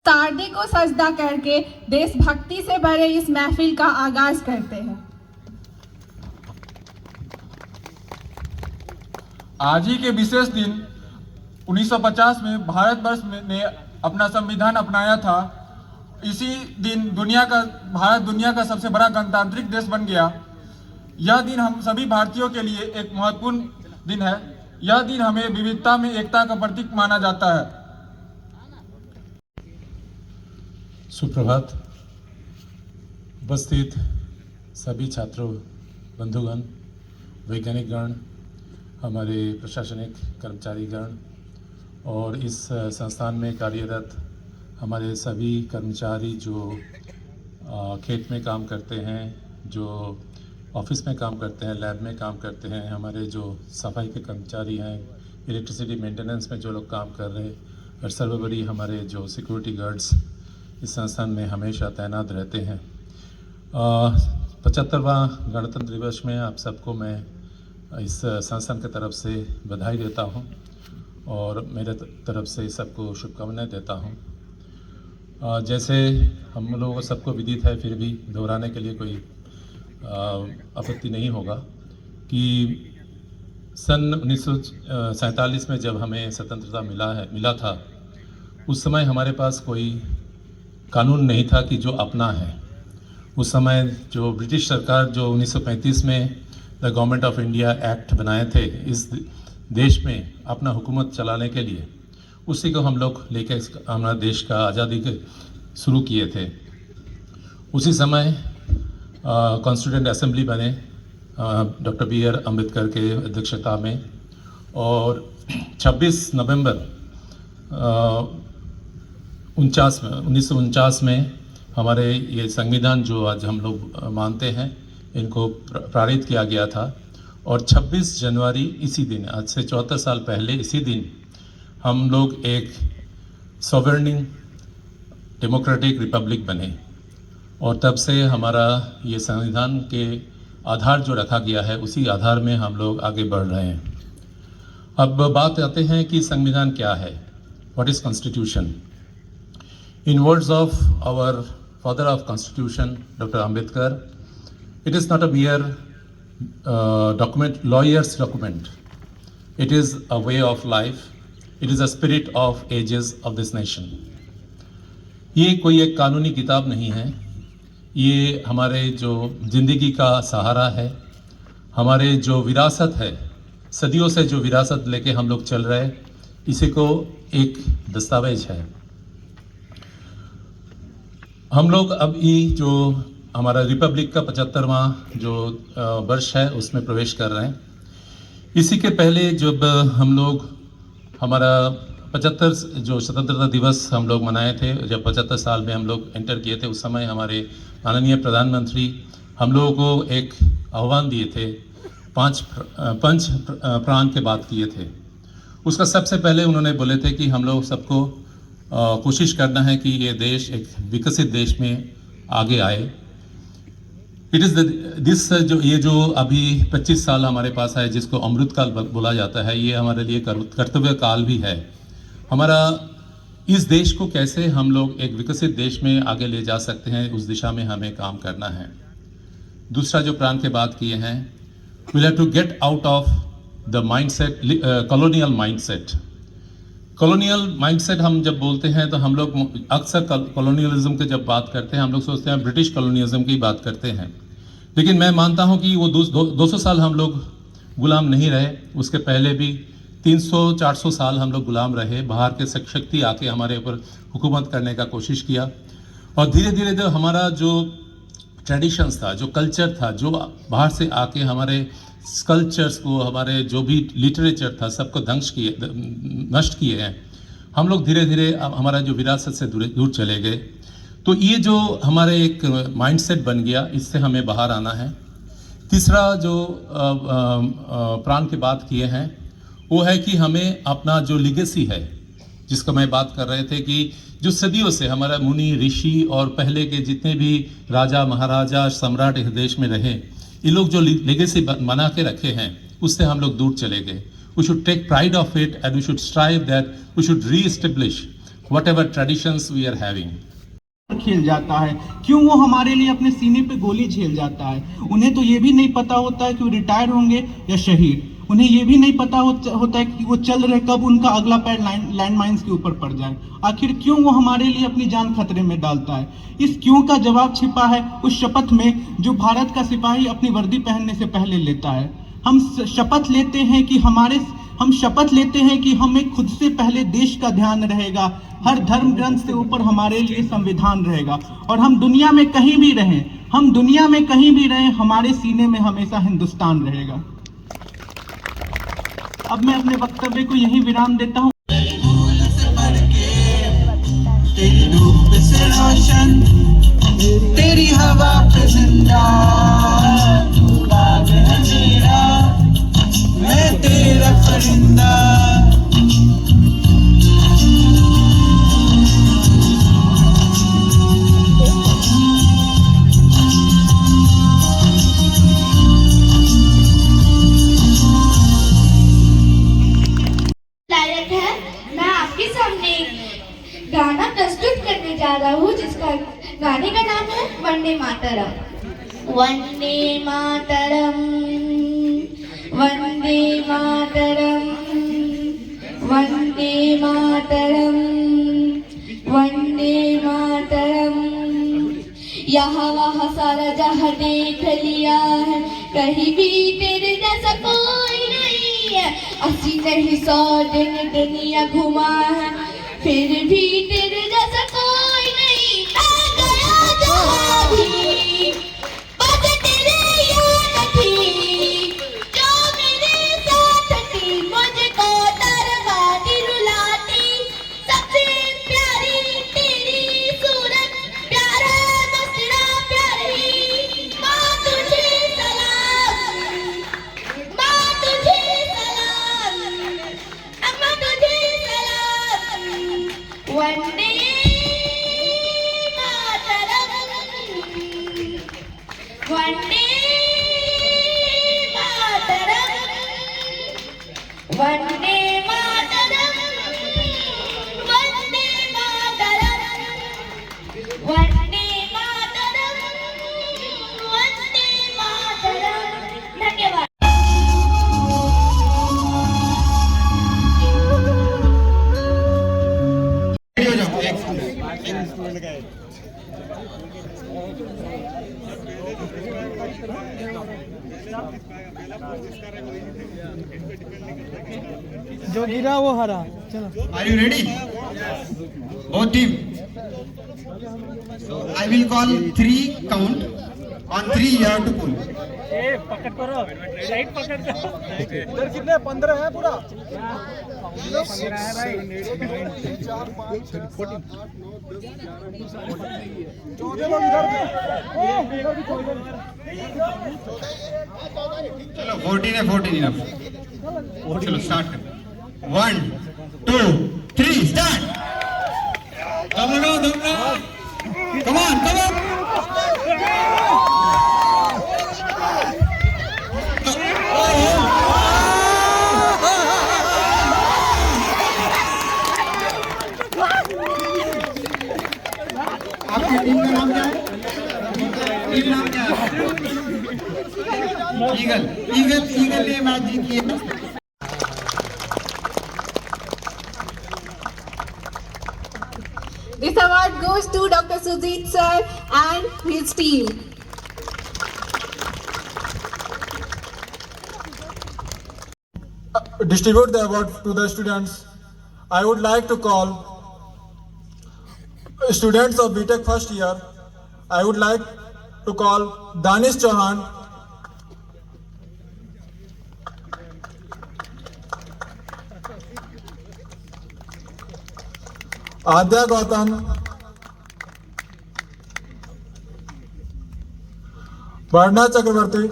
सारदी को सजदा करके देशभक्ति से भरे इस महफिल का आगाज करते हैं। आज ही के विशेष दिन 1950 में भारतवर्ष ने अपना संविधान अपनाया था। इसी दिन भारत दुनिया का सबसे बड़ा गणतांत्रिक देश बन गया। यह दिन हम सभी भारतीयों के लिए एक महत्वपूर्ण दिन है। यह दिन हमें विविधता में एकता का प्रतीक माना जाता है। सुप्रभात। उपस्थित सभी छात्रों, बंधुगण, वैज्ञानिकगण, हमारे प्रशासनिक कर्मचारीगण और इस संस्थान में कार्यरत हमारे सभी कर्मचारी जो खेत में काम करते हैं, जो ऑफिस में काम करते हैं, लैब में काम करते हैं, हमारे जो सफाई के कर्मचारी हैं, इलेक्ट्रिसिटी मेंटेनेंस में जो लोग काम कर रहे हैं, और सर्वोपरि हमारे जो सिक्योरिटी गार्ड्स इस संस्थान में हमेशा तैनात रहते हैं। 75वां गणतंत्र दिवस में आप सबको मैं इस संस्थान की तरफ से बधाई देता हूं और मेरे तरफ से सबको शुभकामनाएं देता हूं। जैसे हम लोगों को सबको विदित है, फिर भी दोहराने के लिए कोई आपत्ति नहीं होगा कि सन 1947 में जब हमें स्वतंत्रता मिला था, उस समय हमारे पास कोई कानून नहीं था कि जो अपना है। उस समय जो ब्रिटिश सरकार जो 1935 में the government of India act बनाए थे इस देश में अपना हुकूमत चलाने के लिए, उसी को हम लोग लेके हमारा देश का आज़ादी के शुरू किए थे। उसी समय कॉन्स्टिट्यूएंट असेंबली बने डॉक्टर बी.आर. अम्बेडकर के अध्यक्षता में, और 26 नवंबर 1949 में हमारे ये संविधान जो आज हम लोग मानते हैं, इनको पारित किया गया था। और 26 जनवरी इसी दिन, आज से 74 साल पहले इसी दिन, हम लोग एक सॉवरेन डेमोक्रेटिक रिपब्लिक बने। और तब से हमारा ये संविधान के आधार जो रखा गया है, उसी आधार में हम लोग आगे बढ़ रहे हैं। अब बात आते हैं कि संविधान क्या है, what is constitution. In words of our father of constitution, Dr. Ambedkar, it is not a mere document, lawyer's document. It is a way of life. It is a spirit of ages of this nation. ये कोई एक कानूनी किताब नहीं है, ये हमारे जो ज़िंदगी का सहारा है, हमारे जो विरासत है, सदियों से जो विरासत लेके हम लोग चल रहे हैं, इसी को एक दस्तावेज है। हम लोग अब ये जो हमारा रिपब्लिक का 75वां जो वर्ष है, उसमें प्रवेश कर रहे हैं। इसी के पहले जब हम लोग हमारा 75 जो स्वतंत्रता दिवस हम लोग मनाए थे, जब 75 साल में हम लोग एंटर किए थे, उस समय हमारे माननीय प्रधानमंत्री हम लोगों को एक आह्वान दिए थे, पंच प्राण के बात किए थे। उसका सबसे पहले उन्होंने बोले थे कि हम लोग सबको कोशिश करना है कि ये देश एक विकसित देश में आगे आए। इट इज़ दिस जो अभी 25 साल हमारे पास है, जिसको अमृत काल बोला जाता है, ये हमारे लिए कर्तव्य काल भी है। हमारा इस देश को कैसे हम लोग एक विकसित देश में आगे ले जा सकते हैं, उस दिशा में हमें काम करना है। दूसरा जो प्राण के बात किए हैं, we have to get out of the mindset, colonial mindset. Colonial mindset हम जब बोलते हैं तो हम लोग अक्सर कॉलोनियलिज्म की जब बात करते हैं, हम लोग सोचते हैं ब्रिटिश कॉलोनियलिज्म की बात करते हैं। लेकिन मैं मानता हूं कि वो 200 साल हम लोग गुलाम नहीं रहे, उसके पहले भी 300-400 साल हम लोग गुलाम रहे। बाहर के शक्ति आके हमारे ऊपर हुकूमत करने का कोशिश किया, और धीरे धीरे जो हमारा जो ट्रेडिशंस था, जो कल्चर था, जो बाहर से आके हमारे स्कल्पचर्स को, हमारे जो भी लिटरेचर था, सबको नष्ट किए हैं। हम लोग धीरे धीरे हमारा जो विरासत से दूर चले गए। तो ये जो हमारे एक माइंडसेट बन गया, इससे हमें बाहर आना है। तीसरा जो प्राण की बात किए हैं, वो है कि हमें अपना जो लिगेसी है, जिसका मैं बात कर रहे थे कि जो सदियों से हमारा मुनि ऋषि और पहले के जितने भी राजा महाराजा सम्राट इस देश में रहे, ये लोग जो लेगेसी बना के रखे हैं, उससे हम लोग दूर चले गए। We should take pride of it and we should strive that we should reestablish whatever traditions we are having. खेल जाता है, क्यों वो हमारे लिए अपने सीने पे गोली झेल जाता है। उन्हें तो ये भी नहीं पता होता है कि वो रिटायर होंगे या शहीद। उन्हें ये भी नहीं पता होता है कि वो चल रहे कब उनका अगला पैर लैंड माइंस के ऊपर पड़ जाए। आखिर क्यों वो हमारे लिए अपनी जान खतरे में डालता है? इस क्यों का जवाब छिपा है उस शपथ में जो भारत का सिपाही अपनी वर्दी पहनने से पहले लेता है। हम शपथ लेते हैं कि हमें खुद से पहले देश का ध्यान रहेगा, हर धर्म ग्रंथ से ऊपर हमारे लिए संविधान रहेगा, और हम दुनिया में कहीं भी रहें हमारे सीने में हमेशा हिंदुस्तान रहेगा। अब मैं अपने वक्तव्य को यहीं विराम देता हूँ। तेरी धूप से रोशन, तेरी हवा पे जिंदा, तू बाग है मेरा, मैं तेरा परिंदा। लायक है मैं आपके सामने गाना प्रस्तुत करने जा रहा हूँ, जिसका गाने का नाम है वंदे मातरम। वंदे मातरम, वंदे मातरम, वंदे मातरम, वंदे मातरम। यहाँ वहाँ सारा जहाँ देख लिया है, कहीं भी तेरे जैसा कोई नहीं है। 80 नहीं 100 दिन दुनिया घुमा है, फिर भी तेरे जैसा कोई नहीं। मैं गया जहाँ भी बस तेरे याद थी, जो मेरे साथ थी मुझको दरबारी रुलाती। सबसे प्यारी तेरी सूरत, प्यारा मसरा प्यारी। माँ तुझे सलाम, माँ तुझे सलाम, अम्मा तुझे सलाम। वंदे मातरम, वंदे मातरम, वंदे मातरम, वंदे मातरम, वंदे मातरम, वंदे मातरम। धन्यवाद। जो गिरा वो हरा। चलो, Are you ready? Both team. I will call 3 count. On 3 you have to pull. पकड़ करो, राइट पकड़ करो। इधर कितने 15 है पूरा? 15 है भाई। 4 5 6 14 14 लोग इधर थे। चलो 14 है, 14 इनफ। चलो स्टार्ट कर। 1 2 3 स्टार्ट। दम लगाओ। Come on. आपकी टीम का नाम क्या है? टीम नाम क्या है? ईगल ने मैच जीती है। This award goes to Dr. Sujit sir and his team. Distribute the award to the students. I would like to call students of BTech first year. I would like to call Danish Chauhan, Adya Gautam, Varna Chakravarti,